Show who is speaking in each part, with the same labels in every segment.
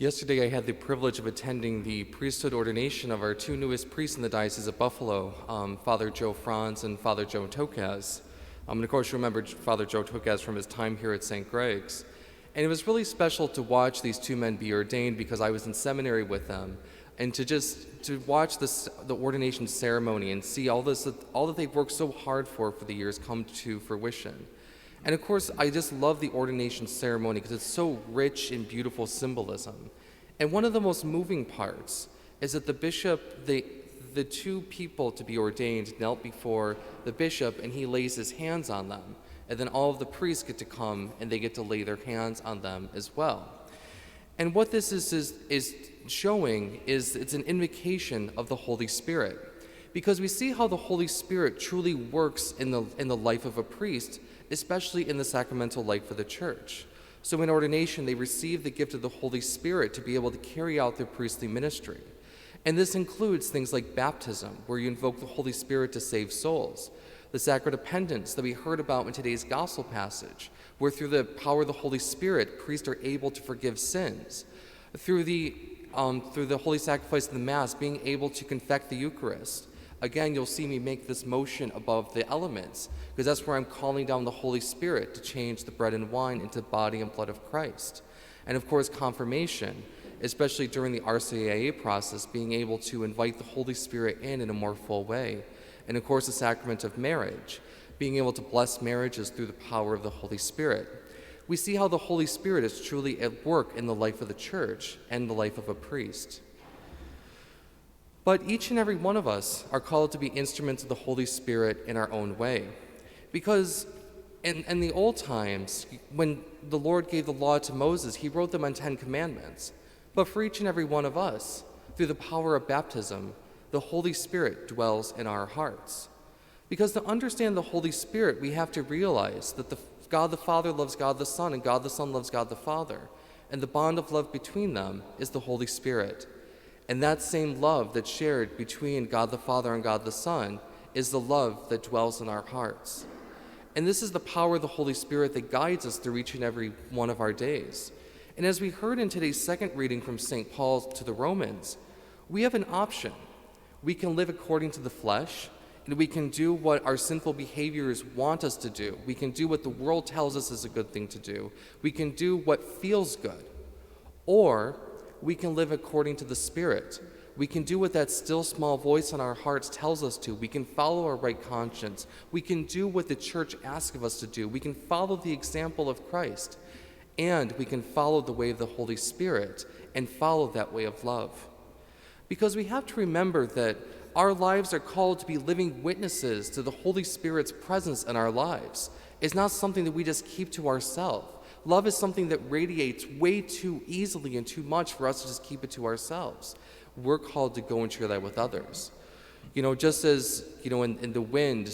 Speaker 1: Yesterday, I had the privilege of attending the priesthood ordination of our two newest priests in the Diocese of Buffalo, Father Joe Franz and Father Joe Tokaz. And of course, you remember Father Joe Tokaz from his time here at St. Greg's. And it was really special to watch these two men be ordained because I was in seminary with them, and to watch the ordination ceremony and see all that they've worked so hard for the years come to fruition. And of course, I just love the ordination ceremony because it's so rich in beautiful symbolism. And one of the most moving parts is that the bishop, the two people to be ordained knelt before the bishop and he lays his hands on them. And then all of the priests get to come and they get to lay their hands on them as well. And what this is showing is it's an invocation of the Holy Spirit. Because we see how the Holy Spirit truly works in the life of a priest, especially in the sacramental life of the church. So in ordination, they receive the gift of the Holy Spirit to be able to carry out their priestly ministry. And this includes things like baptism, where you invoke the Holy Spirit to save souls. The sacrament of penance that we heard about in today's gospel passage, where through the power of the Holy Spirit, priests are able to forgive sins. Through the holy sacrifice of the Mass, being able to confect the Eucharist. Again, you'll see me make this motion above the elements, because that's where I'm calling down the Holy Spirit to change the bread and wine into the body and blood of Christ. And of course, confirmation, especially during the RCIA process, being able to invite the Holy Spirit in a more full way. And of course, the sacrament of marriage, being able to bless marriages through the power of the Holy Spirit. We see how the Holy Spirit is truly at work in the life of the church and the life of a priest. But each and every one of us are called to be instruments of the Holy Spirit in our own way. Because in the old times, when the Lord gave the law to Moses, he wrote them on 10 commandments. But for each and every one of us, through the power of baptism, the Holy Spirit dwells in our hearts. Because to understand the Holy Spirit, we have to realize that God the Father loves God the Son, and God the Son loves God the Father. And the bond of love between them is the Holy Spirit. And that same love that's shared between God the Father and God the Son is the love that dwells in our hearts. And this is the power of the Holy Spirit that guides us through each and every one of our days. And as we heard in today's second reading from St. Paul to the Romans, we have an option. We can live according to the flesh, and we can do what our sinful behaviors want us to do. We can do what the world tells us is a good thing to do. We can do what feels good. Or we can live according to the Spirit. We can do what that still small voice in our hearts tells us to. We can follow our right conscience. We can do what the church asks of us to do. We can follow the example of Christ. And we can follow the way of the Holy Spirit and follow that way of love. Because we have to remember that our lives are called to be living witnesses to the Holy Spirit's presence in our lives. It's not something that we just keep to ourselves. Love is something that radiates way too easily and too much for us to just keep it to ourselves. We're called to go and share that with others. Just as, in the wind,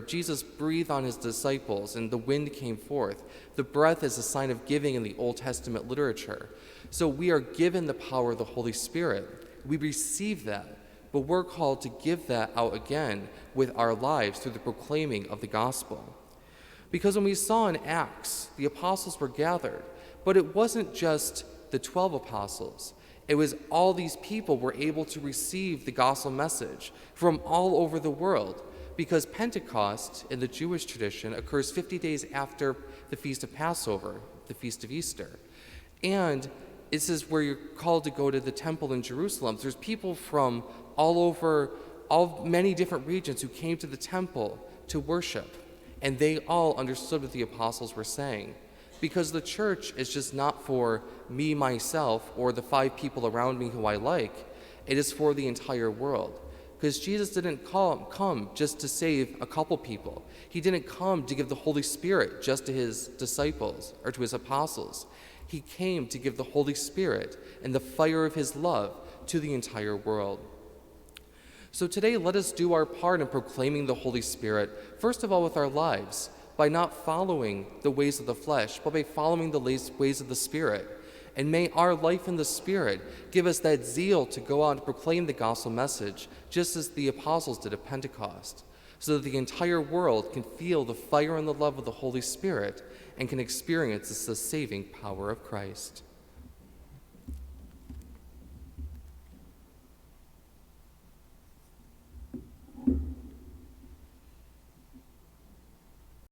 Speaker 1: Jesus breathed on his disciples and the wind came forth. The breath is a sign of giving in the Old Testament literature. So we are given the power of the Holy Spirit. We receive that, but we're called to give that out again with our lives through the proclaiming of the gospel. Because when we saw in Acts, the apostles were gathered, but it wasn't just the 12 apostles. It was all these people were able to receive the gospel message from all over the world, because Pentecost in the Jewish tradition occurs 50 days after the Feast of Passover, the Feast of Easter. And this is where you're called to go to the temple in Jerusalem. There's people from all over, many different regions who came to the temple to worship. And they all understood what the apostles were saying. Because the church is just not for me, myself, or the 5 people around me who I like. It is for the entire world. Because Jesus didn't come just to save a couple people. He didn't come to give the Holy Spirit just to his disciples or to his apostles. He came to give the Holy Spirit and the fire of his love to the entire world. So today, let us do our part in proclaiming the Holy Spirit, first of all with our lives, by not following the ways of the flesh, but by following the ways of the Spirit. And may our life in the Spirit give us that zeal to go out and proclaim the gospel message, just as the apostles did at Pentecost, so that the entire world can feel the fire and the love of the Holy Spirit and can experience the saving power of Christ.